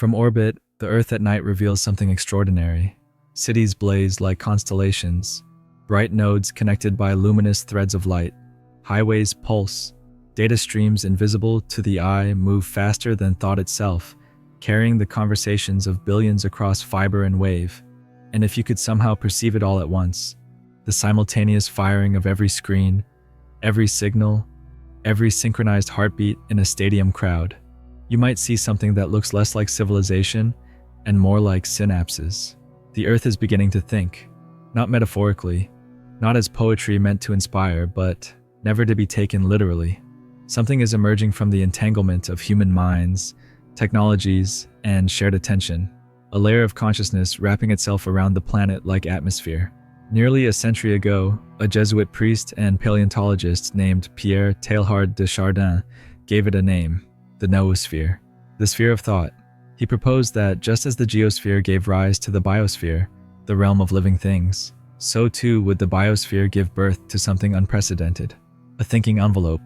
From orbit, the Earth at night reveals something extraordinary. Cities blaze like constellations, bright nodes connected by luminous threads of light. Highways pulse. Data streams invisible to the eye move faster than thought itself, carrying the conversations of billions across fiber and wave. And if you could somehow perceive it all at once, the simultaneous firing of every screen, every signal, every synchronized heartbeat in a stadium crowd, you might see something that looks less like civilization and more like synapses. The Earth is beginning to think, not metaphorically, not as poetry meant to inspire, but never to be taken literally. Something is emerging from the entanglement of human minds, technologies, and shared attention, a layer of consciousness wrapping itself around the planet like atmosphere. Nearly a century ago, a Jesuit priest and paleontologist named Pierre Teilhard de Chardin gave it a name, the noosphere, the sphere of thought. He proposed that just as the geosphere gave rise to the biosphere, the realm of living things, so too would the biosphere give birth to something unprecedented, a thinking envelope,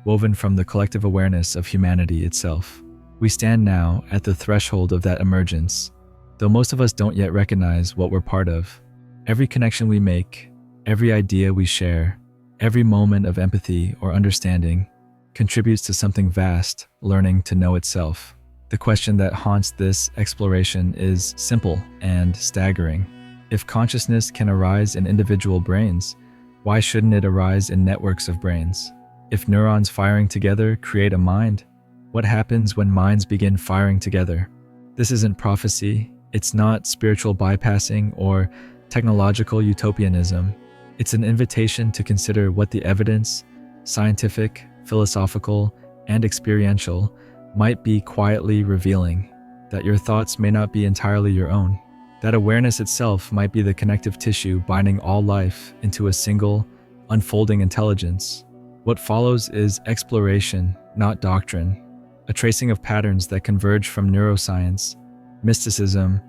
woven from the collective awareness of humanity itself. We stand now at the threshold of that emergence, though most of us don't yet recognize what we're part of. Every connection we make, every idea we share, every moment of empathy or understanding contributes to something vast, learning to know itself. The question that haunts this exploration is simple and staggering. If consciousness can arise in individual brains, why shouldn't it arise in networks of brains? If neurons firing together create a mind, what happens when minds begin firing together? This isn't prophecy, it's not spiritual bypassing or technological utopianism. It's an invitation to consider what the evidence, scientific, philosophical, and experiential, might be quietly revealing, that your thoughts may not be entirely your own, that awareness itself might be the connective tissue binding all life into a single, unfolding intelligence. What follows is exploration, not doctrine, a tracing of patterns that converge from neuroscience, mysticism,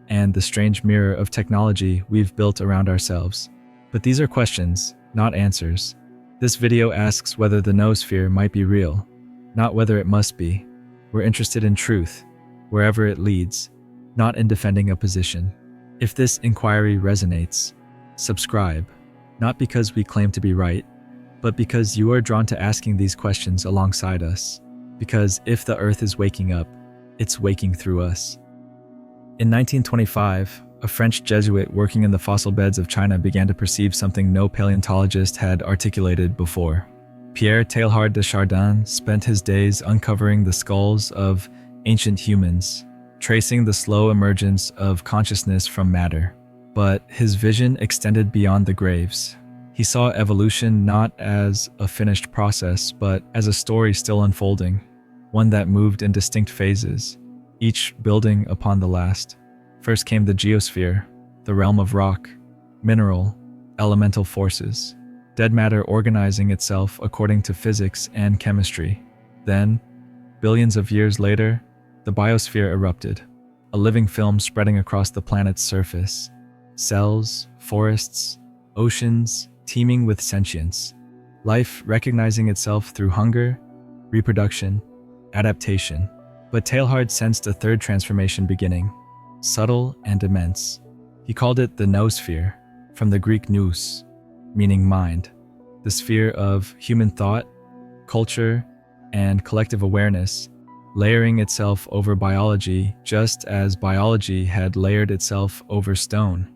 and the strange mirror of technology we've built around ourselves. But these are questions, not answers. This video asks whether the noosphere might be real, not whether it must be. We're interested in truth, wherever it leads, not in defending a position. If this inquiry resonates, subscribe, not because we claim to be right, but because you are drawn to asking these questions alongside us. Because if the Earth is waking up, it's waking through us. In 1925, a French Jesuit working in the fossil beds of China began to perceive something no paleontologist had articulated before. Pierre Teilhard de Chardin spent his days uncovering the skulls of ancient humans, tracing the slow emergence of consciousness from matter. But his vision extended beyond the graves. He saw evolution not as a finished process, but as a story still unfolding, one that moved in distinct phases, each building upon the last. First came the geosphere, the realm of rock, mineral, elemental forces, dead matter organizing itself according to physics and chemistry. Then, billions of years later, the biosphere erupted, a living film spreading across the planet's surface. Cells, forests, oceans, teeming with sentience. Life recognizing itself through hunger, reproduction, adaptation. But Teilhard sensed a third transformation beginning, subtle and immense. He called it the noosphere, from the Greek nous, meaning mind, the sphere of human thought, culture, and collective awareness, layering itself over biology just as biology had layered itself over stone.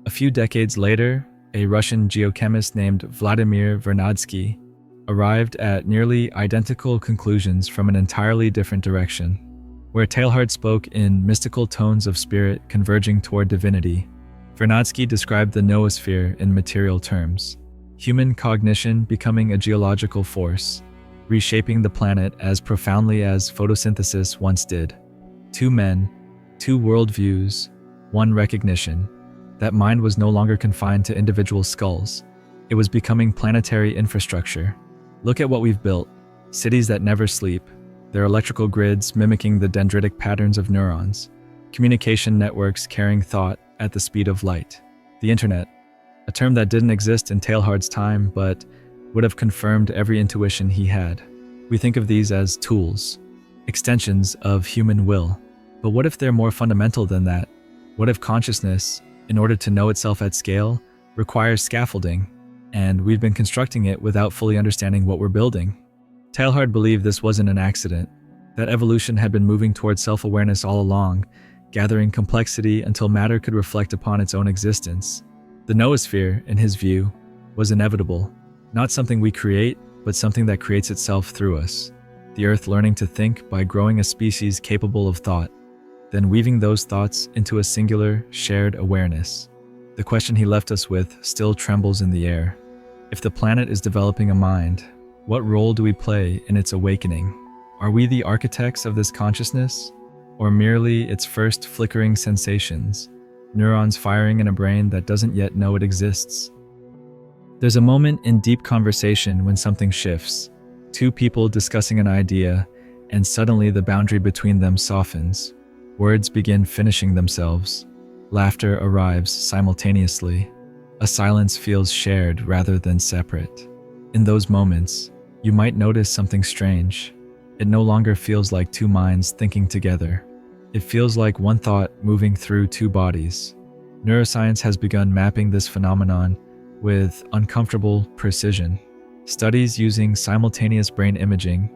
A few decades later, a Russian geochemist named Vladimir Vernadsky arrived at nearly identical conclusions from an entirely different direction. Where Teilhard spoke in mystical tones of spirit converging toward divinity, Vernadsky described the noosphere in material terms, human cognition becoming a geological force, reshaping the planet as profoundly as photosynthesis once did. Two men, two worldviews, one recognition. That mind was no longer confined to individual skulls. It was becoming planetary infrastructure. Look at what we've built, cities that never sleep, their electrical grids mimicking the dendritic patterns of neurons, communication networks carrying thought at the speed of light. The internet, a term that didn't exist in Teilhard's time but would have confirmed every intuition he had. We think of these as tools, extensions of human will. But what if they're more fundamental than that? What if consciousness, in order to know itself at scale, requires scaffolding, and we've been constructing it without fully understanding what we're building? Teilhard believed this wasn't an accident, that evolution had been moving towards self-awareness all along, gathering complexity until matter could reflect upon its own existence. The noosphere, in his view, was inevitable, not something we create, but something that creates itself through us. The Earth learning to think by growing a species capable of thought, then weaving those thoughts into a singular, shared awareness. The question he left us with still trembles in the air. If the planet is developing a mind, what role do we play in its awakening? Are we the architects of this consciousness, or merely its first flickering sensations, neurons firing in a brain that doesn't yet know it exists? There's a moment in deep conversation when something shifts, two people discussing an idea, and suddenly the boundary between them softens. Words begin finishing themselves. Laughter arrives simultaneously. A silence feels shared rather than separate. In those moments, you might notice something strange. It no longer feels like two minds thinking together. It feels like one thought moving through two bodies. Neuroscience has begun mapping this phenomenon with uncomfortable precision. Studies using simultaneous brain imaging,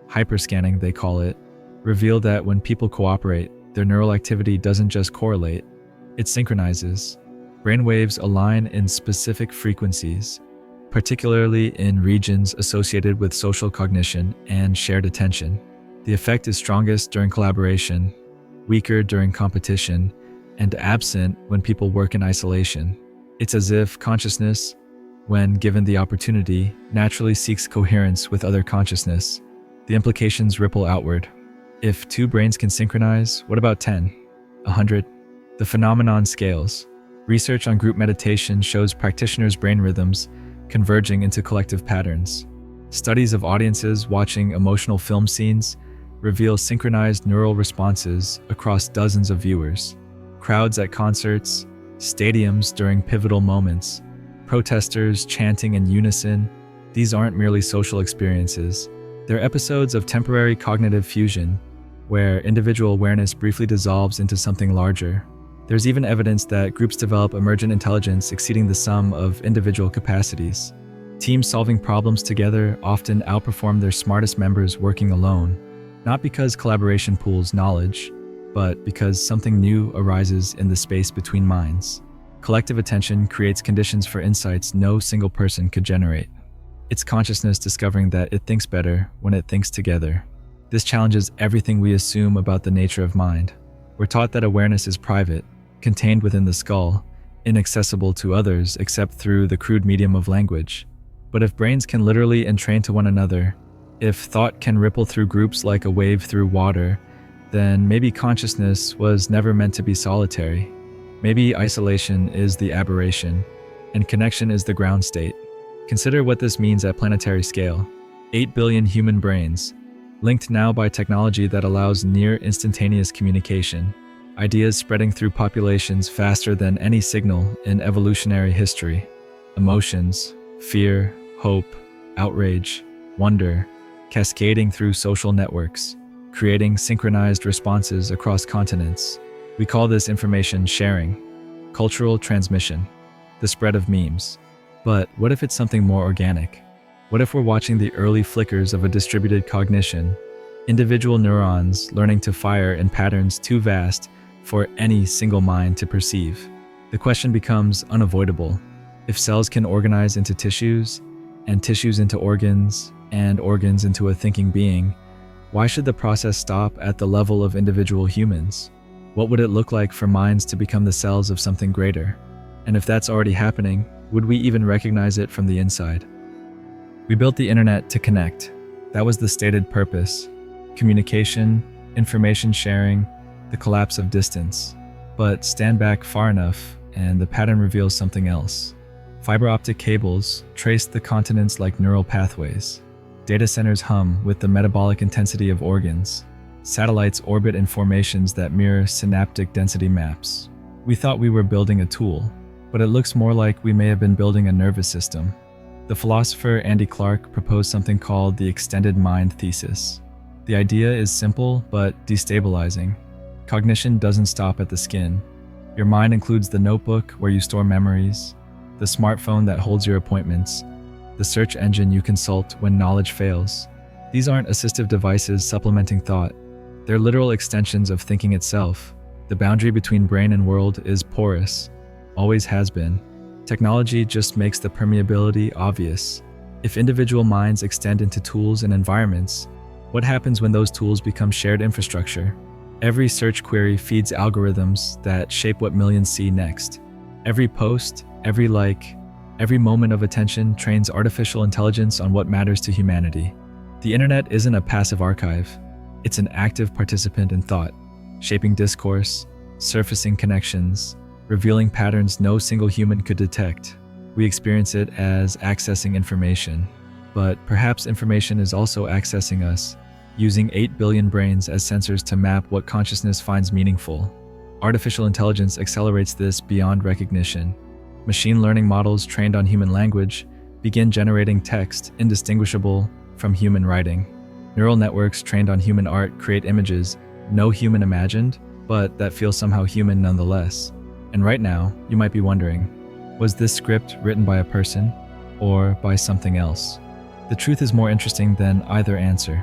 hyperscanning they call it, reveal that when people cooperate, their neural activity doesn't just correlate, it synchronizes. Brainwaves align in specific frequencies, particularly in regions associated with social cognition and shared attention. The effect is strongest during collaboration, weaker during competition, and absent when people work in isolation. It's as if consciousness, when given the opportunity, naturally seeks coherence with other consciousness. The implications ripple outward. If two brains can synchronize, what about 10? 100? The phenomenon scales. Research on group meditation shows practitioners' brain rhythms converging into collective patterns. Studies of audiences watching emotional film scenes reveal synchronized neural responses across dozens of viewers. Crowds at concerts, stadiums during pivotal moments, protesters chanting in unison. These aren't merely social experiences. They're episodes of temporary cognitive fusion, where individual awareness briefly dissolves into something larger. There's even evidence that groups develop emergent intelligence exceeding the sum of individual capacities. Teams solving problems together often outperform their smartest members working alone, not because collaboration pools knowledge, but because something new arises in the space between minds. Collective attention creates conditions for insights no single person could generate. It's consciousness discovering that it thinks better when it thinks together. This challenges everything we assume about the nature of mind. We're taught that awareness is private, contained within the skull, inaccessible to others except through the crude medium of language. But if brains can literally entrain to one another, if thought can ripple through groups like a wave through water, then maybe consciousness was never meant to be solitary. Maybe isolation is the aberration, and connection is the ground state. Consider what this means at planetary scale. 8 billion human brains, linked now by technology that allows near instantaneous communication, ideas spreading through populations faster than any signal in evolutionary history, emotions, fear, hope, outrage, wonder, cascading through social networks, creating synchronized responses across continents. We call this information sharing, cultural transmission, the spread of memes. But what if it's something more organic? What if we're watching the early flickers of a distributed cognition, individual neurons learning to fire in patterns too vast for any single mind to perceive? The question becomes unavoidable. If cells can organize into tissues, and tissues into organs, and organs into a thinking being, why should the process stop at the level of individual humans? What would it look like for minds to become the cells of something greater? And if that's already happening, would we even recognize it from the inside? We built the internet to connect. That was the stated purpose. Communication, information sharing, the collapse of distance. But stand back far enough, and the pattern reveals something else. Fiber optic cables trace the continents like neural pathways. Data centers hum with the metabolic intensity of organs. Satellites orbit in formations that mirror synaptic density maps. We thought we were building a tool, but it looks more like we may have been building a nervous system. The philosopher Andy Clark proposed something called the extended mind thesis. The idea is simple but destabilizing. Cognition doesn't stop at the skin. Your mind includes the notebook where you store memories, the smartphone that holds your appointments, the search engine you consult when knowledge fails. These aren't assistive devices supplementing thought. They're literal extensions of thinking itself. The boundary between brain and world is porous, always has been. Technology just makes the permeability obvious. If individual minds extend into tools and environments, what happens when those tools become shared infrastructure? Every search query feeds algorithms that shape what millions see next. Every post, every like, every moment of attention trains artificial intelligence on what matters to humanity. The internet isn't a passive archive. It's an active participant in thought, shaping discourse, surfacing connections, revealing patterns no single human could detect. We experience it as accessing information, but perhaps information is also accessing us, using 8 billion brains as sensors to map what consciousness finds meaningful. Artificial intelligence accelerates this beyond recognition. Machine learning models trained on human language begin generating text indistinguishable from human writing. Neural networks trained on human art create images no human imagined, but that feel somehow human nonetheless. And right now, you might be wondering, was this script written by a person or by something else? The truth is more interesting than either answer.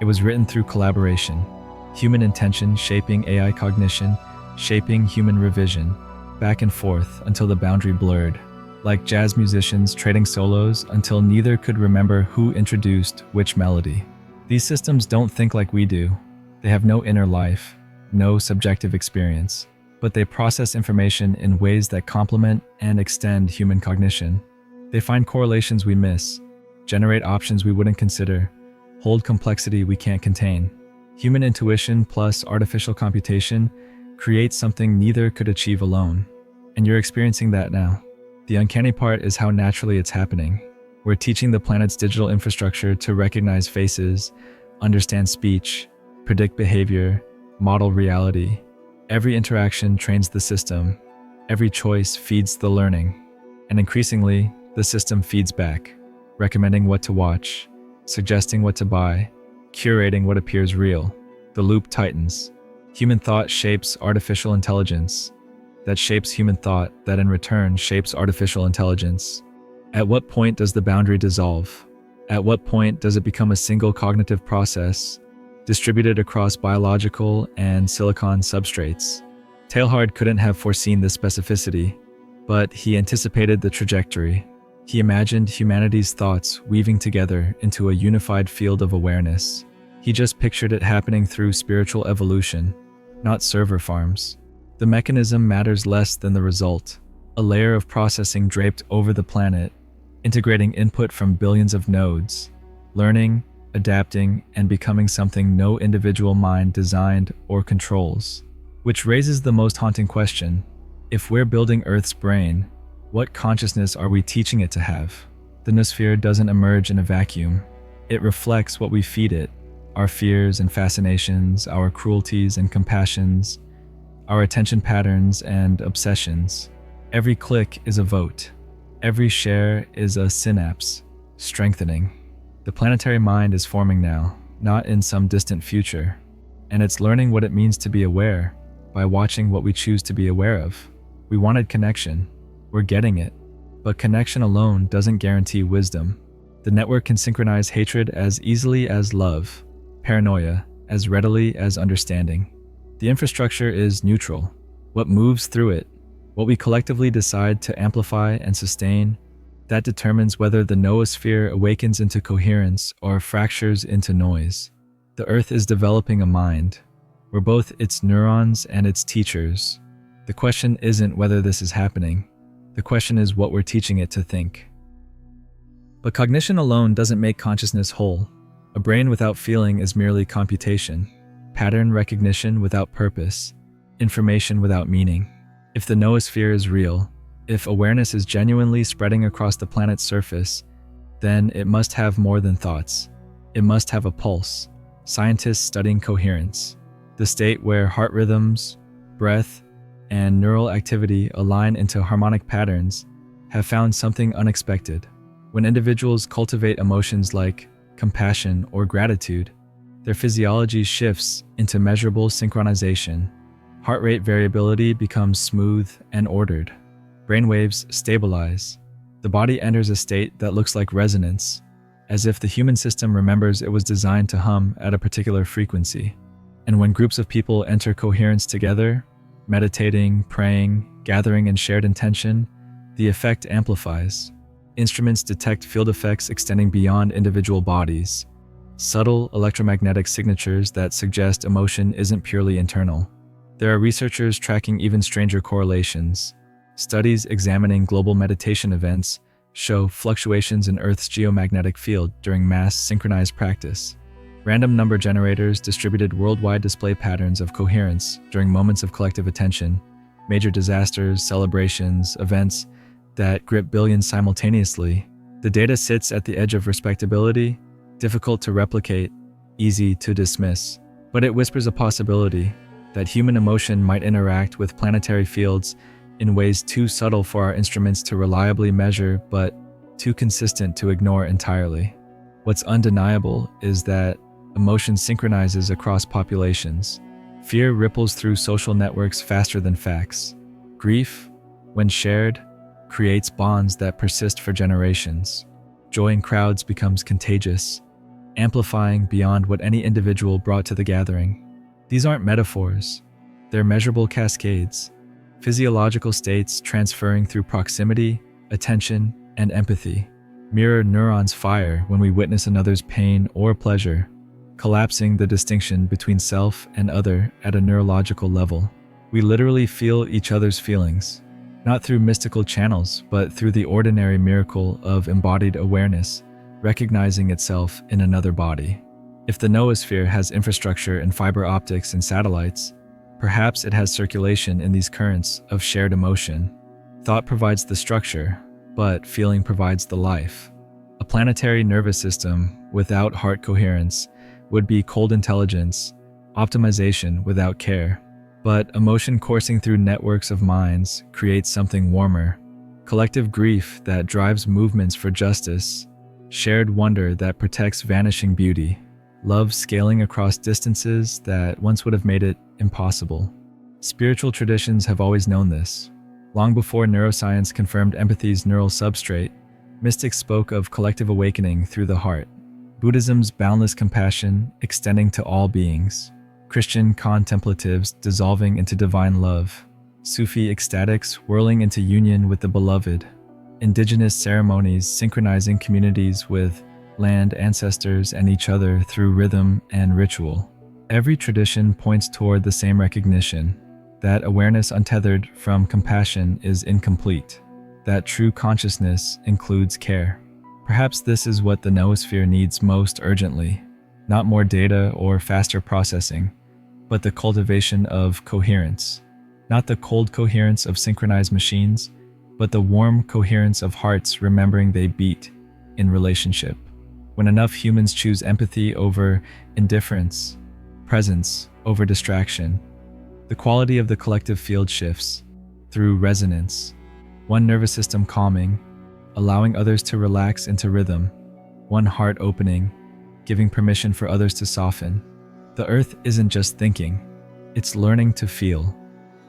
It was written through collaboration, human intention shaping AI cognition, shaping human revision, back and forth until the boundary blurred, like jazz musicians trading solos until neither could remember who introduced which melody. These systems don't think like we do. They have no inner life, no subjective experience, but they process information in ways that complement and extend human cognition. They find correlations we miss, generate options we wouldn't consider, hold complexity we can't contain. Human intuition plus artificial computation creates something neither could achieve alone. And you're experiencing that now. The uncanny part is how naturally it's happening. We're teaching the planet's digital infrastructure to recognize faces, understand speech, predict behavior, model reality. Every interaction trains the system. Every choice feeds the learning. And increasingly, the system feeds back, recommending what to watch, suggesting what to buy, curating what appears real. The loop tightens. Human thought shapes artificial intelligence. That shapes human thought, that in return shapes artificial intelligence. At what point does the boundary dissolve? At what point does it become a single cognitive process, distributed across biological and silicon substrates? Teilhard couldn't have foreseen this specificity, but he anticipated the trajectory. He imagined humanity's thoughts weaving together into a unified field of awareness. He just pictured it happening through spiritual evolution, not server farms. The mechanism matters less than the result, a layer of processing draped over the planet, integrating input from billions of nodes, learning, adapting, and becoming something no individual mind designed or controls. Which raises the most haunting question: if we're building Earth's brain, what consciousness are we teaching it to have? The Noosphere doesn't emerge in a vacuum. It reflects what we feed it: our fears and fascinations, our cruelties and compassions, our attention patterns and obsessions. Every click is a vote. Every share is a synapse, strengthening. The planetary mind is forming now, not in some distant future. And it's learning what it means to be aware by watching what we choose to be aware of. We wanted connection. We're getting it. But connection alone doesn't guarantee wisdom. The network can synchronize hatred as easily as love, paranoia as readily as understanding. The infrastructure is neutral. What moves through it, what we collectively decide to amplify and sustain, that determines whether the noosphere awakens into coherence or fractures into noise. The Earth is developing a mind. We're both its neurons and its teachers. The question isn't whether this is happening. The question is what we're teaching it to think. But cognition alone doesn't make consciousness whole. A brain without feeling is merely computation, pattern recognition without purpose, information without meaning. If the noosphere is real, if awareness is genuinely spreading across the planet's surface, then it must have more than thoughts. It must have a pulse. Scientists studying coherence, the state where heart rhythms, breath, and neural activity align into harmonic patterns, have found something unexpected. When individuals cultivate emotions like compassion or gratitude, their physiology shifts into measurable synchronization. Heart rate variability becomes smooth and ordered. Brainwaves stabilize. The body enters a state that looks like resonance, as if the human system remembers it was designed to hum at a particular frequency. And when groups of people enter coherence together, meditating, praying, gathering in shared intention, the effect amplifies. Instruments detect field effects extending beyond individual bodies, subtle electromagnetic signatures that suggest emotion isn't purely internal. There are researchers tracking even stranger correlations. Studies examining global meditation events show fluctuations in Earth's geomagnetic field during mass synchronized practice. Random number generators distributed worldwide display patterns of coherence during moments of collective attention, major disasters, celebrations, events that grip billions simultaneously. The data sits at the edge of respectability, difficult to replicate, easy to dismiss. But it whispers a possibility that human emotion might interact with planetary fields in ways too subtle for our instruments to reliably measure, but too consistent to ignore entirely. What's undeniable is that emotion synchronizes across populations. Fear ripples through social networks faster than facts. Grief, when shared, creates bonds that persist for generations. Joy in crowds becomes contagious, amplifying beyond what any individual brought to the gathering. These aren't metaphors, they're measurable cascades, physiological states transferring through proximity, attention, and empathy. Mirror neurons fire when we witness another's pain or pleasure, collapsing the distinction between self and other at a neurological level. We literally feel each other's feelings, not through mystical channels, but through the ordinary miracle of embodied awareness, recognizing itself in another body. If the noosphere has infrastructure in fiber optics and satellites, perhaps it has circulation in these currents of shared emotion. Thought provides the structure, but feeling provides the life. A planetary nervous system without heart coherence would be cold intelligence, optimization without care. But emotion coursing through networks of minds creates something warmer. Collective grief that drives movements for justice, shared wonder that protects vanishing beauty, love scaling across distances that once would have made it impossible. Spiritual traditions have always known this. Long before neuroscience confirmed empathy's neural substrate, mystics spoke of collective awakening through the heart. Buddhism's boundless compassion extending to all beings. Christian contemplatives dissolving into divine love. Sufi ecstatics whirling into union with the beloved. Indigenous ceremonies synchronizing communities with land, ancestors, and each other through rhythm and ritual. Every tradition points toward the same recognition, that awareness untethered from compassion is incomplete, that true consciousness includes care. Perhaps this is what the noosphere needs most urgently, not more data or faster processing, but the cultivation of coherence. Not the cold coherence of synchronized machines, but the warm coherence of hearts remembering they beat in relationship. When enough humans choose empathy over indifference, presence over distraction, the quality of the collective field shifts through resonance. One nervous system calming, allowing others to relax into rhythm. One heart opening, giving permission for others to soften. The earth isn't just thinking, it's learning to feel.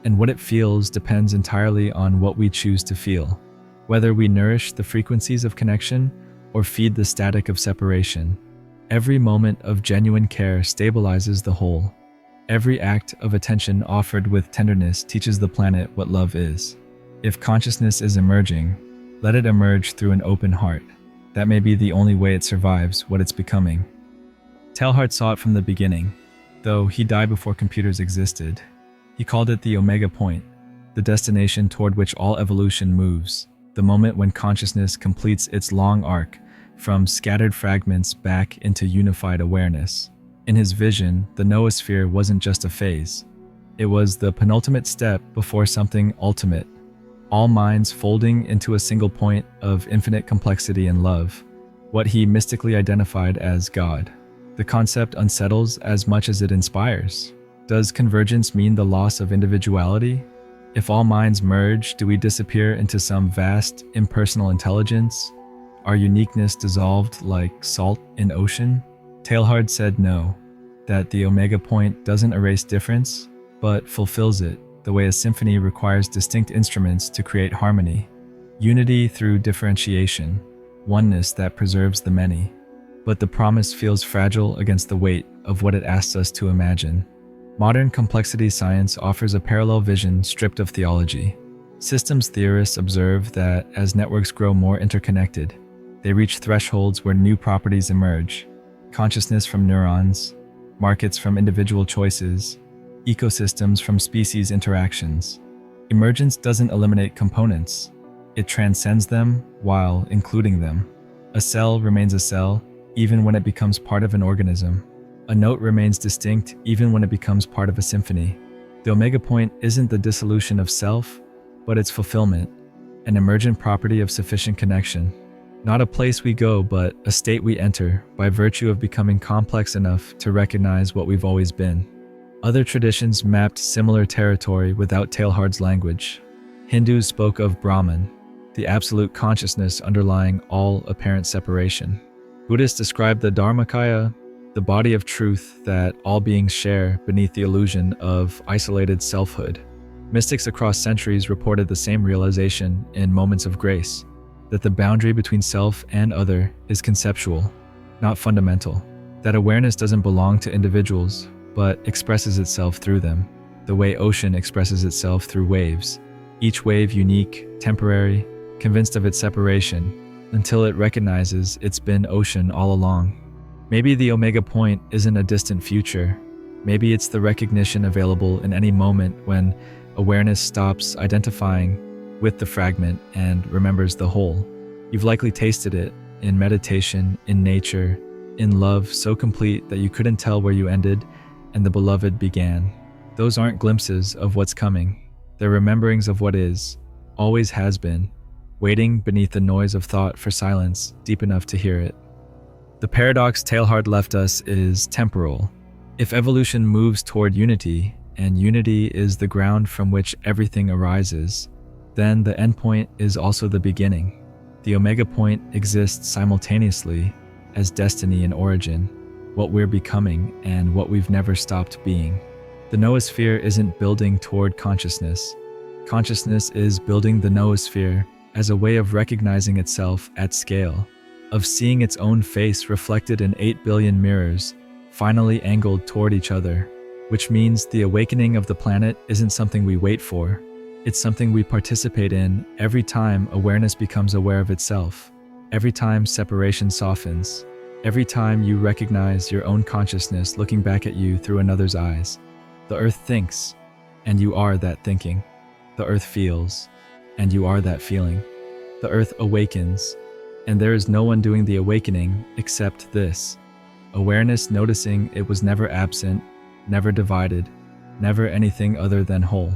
And what it feels depends entirely on what we choose to feel. Whether we nourish the frequencies of connection or feed the static of separation. Every moment of genuine care stabilizes the whole. Every act of attention offered with tenderness teaches the planet what love is. If consciousness is emerging, let it emerge through an open heart. That may be the only way it survives what it's becoming. Teilhard saw it from the beginning, though he died before computers existed. He called it the Omega Point, the destination toward which all evolution moves, the moment when consciousness completes its long arc from scattered fragments back into unified awareness. In his vision, the noosphere wasn't just a phase. It was the penultimate step before something ultimate, all minds folding into a single point of infinite complexity and love, what he mystically identified as God. The concept unsettles as much as it inspires. Does convergence mean the loss of individuality? If all minds merge, do we disappear into some vast, impersonal intelligence? Our uniqueness dissolved like salt in ocean? Teilhard said no, that the Omega Point doesn't erase difference, but fulfills it, the way a symphony requires distinct instruments to create harmony. Unity through differentiation, oneness that preserves the many. But the promise feels fragile against the weight of what it asks us to imagine. Modern complexity science offers a parallel vision stripped of theology. Systems theorists observe that as networks grow more interconnected, they reach thresholds where new properties emerge: consciousness from neurons, markets from individual choices, ecosystems from species interactions. Emergence doesn't eliminate components, it transcends them while including them. A cell remains a cell even when it becomes part of an organism. A note remains distinct even when it becomes part of a symphony. The omega point isn't the dissolution of self, but its fulfillment, an emergent property of sufficient connection. Not a place we go, but a state we enter by virtue of becoming complex enough to recognize what we've always been. Other traditions mapped similar territory without Teilhard's language. Hindus spoke of Brahman, the absolute consciousness underlying all apparent separation. Buddhists described the Dharmakaya, the body of truth that all beings share beneath the illusion of isolated selfhood. Mystics across centuries reported the same realization in moments of grace, that the boundary between self and other is conceptual, not fundamental, that awareness doesn't belong to individuals, but expresses itself through them, the way ocean expresses itself through waves, each wave unique, temporary, convinced of its separation, until it recognizes it's been ocean all along. Maybe the omega point isn't a distant future. Maybe it's the recognition available in any moment when awareness stops identifying with the fragment and remembers the whole. You've likely tasted it in meditation, in nature, in love so complete that you couldn't tell where you ended and the beloved began. Those aren't glimpses of what's coming. They're rememberings of what is, always has been, waiting beneath the noise of thought for silence deep enough to hear it. The paradox Teilhard left us is temporal. If evolution moves toward unity, and unity is the ground from which everything arises, then the endpoint is also the beginning. The omega point exists simultaneously as destiny and origin, what we're becoming and what we've never stopped being. The noosphere isn't building toward consciousness. Consciousness is building the noosphere as a way of recognizing itself at scale, of seeing its own face reflected in 8 billion mirrors, finally angled toward each other, which means the awakening of the planet isn't something we wait for. It's something we participate in every time awareness becomes aware of itself, every time separation softens, every time you recognize your own consciousness looking back at you through another's eyes. The earth thinks, and you are that thinking. The earth feels, and you are that feeling. The earth awakens, and there is no one doing the awakening except this. Awareness noticing it was never absent, never divided, never anything other than whole.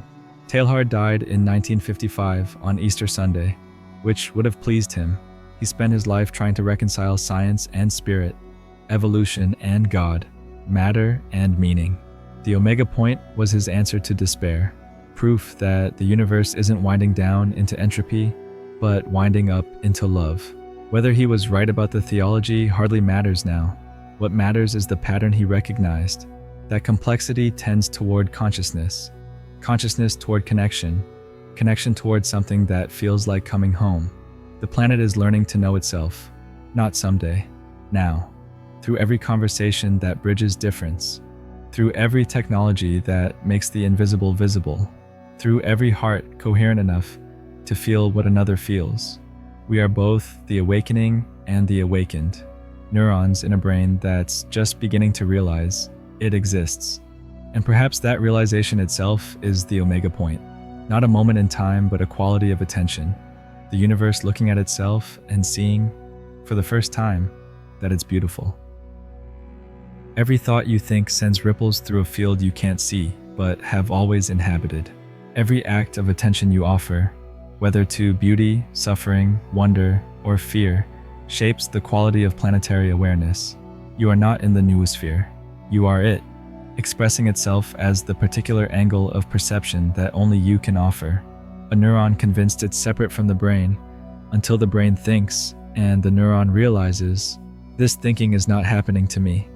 Teilhard died in 1955 on Easter Sunday, which would have pleased him. He spent his life trying to reconcile science and spirit, evolution and God, matter and meaning. The omega point was his answer to despair, proof that the universe isn't winding down into entropy, but winding up into love. Whether he was right about the theology hardly matters now. What matters is the pattern he recognized, that complexity tends toward consciousness, consciousness toward connection, connection toward something that feels like coming home. The planet is learning to know itself, not someday, now, through every conversation that bridges difference, through every technology that makes the invisible visible, through every heart coherent enough to feel what another feels. We are both the awakening and the awakened, neurons in a brain that's just beginning to realize it exists. And perhaps that realization itself is the omega point, not a moment in time, but a quality of attention. The universe looking at itself and seeing, for the first time, that it's beautiful. Every thought you think sends ripples through a field you can't see, but have always inhabited. Every act of attention you offer, whether to beauty, suffering, wonder, or fear, shapes the quality of planetary awareness. You are not in the noosphere. You are it, expressing itself as the particular angle of perception that only you can offer. A neuron convinced it's separate from the brain, until the brain thinks, and the neuron realizes, this thinking is not happening to me.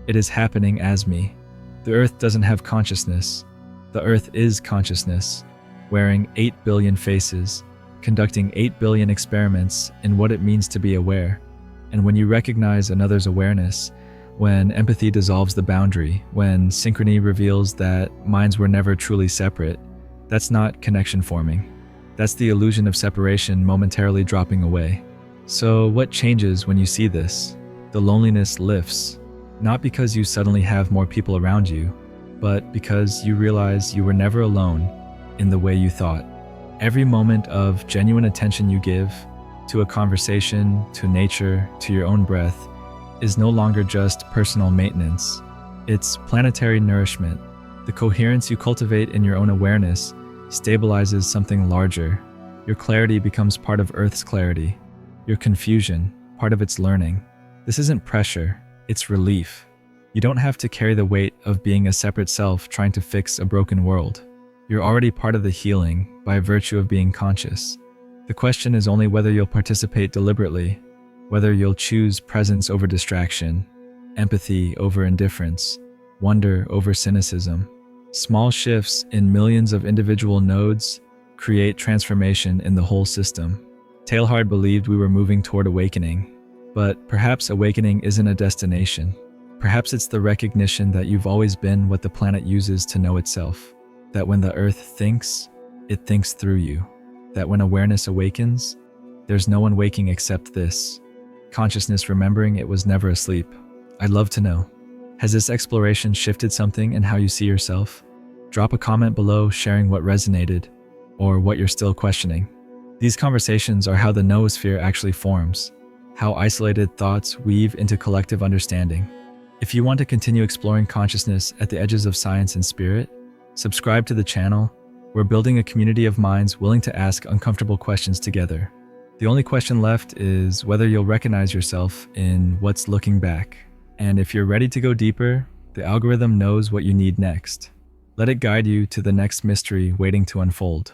It is happening as me. The earth doesn't have consciousness. The The Earth is consciousness, wearing 8 billion faces, conducting 8 billion experiments in what it means to be aware. And when you recognize another's awareness, when empathy dissolves the boundary, when synchrony reveals that minds were never truly separate, that's not connection forming. That's the illusion of separation momentarily dropping away. So what changes when you see this? The loneliness lifts, not because you suddenly have more people around you, but because you realize you were never alone in the way you thought. Every moment of genuine attention you give to a conversation, to nature, to your own breath, is no longer just personal maintenance. It's planetary nourishment. The coherence you cultivate in your own awareness stabilizes something larger. Your clarity becomes part of Earth's clarity. Your confusion, part of its learning. This isn't pressure, it's relief. You don't have to carry the weight of being a separate self trying to fix a broken world. You're already part of the healing by virtue of being conscious. The question is only whether you'll participate deliberately, whether you'll choose presence over distraction, empathy over indifference, wonder over cynicism. Small shifts in millions of individual nodes create transformation in the whole system. Teilhard believed we were moving toward awakening, but perhaps awakening isn't a destination. Perhaps it's the recognition that you've always been what the planet uses to know itself. That when the Earth thinks, it thinks through you. That when awareness awakens, there's no one waking except this. Consciousness remembering it was never asleep. I'd love to know. Has this exploration shifted something in how you see yourself? Drop a comment below sharing what resonated or what you're still questioning. These conversations are how the noosphere actually forms, how isolated thoughts weave into collective understanding. If you want to continue exploring consciousness at the edges of science and spirit, subscribe to the channel. We're building a community of minds willing to ask uncomfortable questions together. The only question left is whether you'll recognize yourself in what's looking back. And if you're ready to go deeper, the algorithm knows what you need next. Let it guide you to the next mystery waiting to unfold.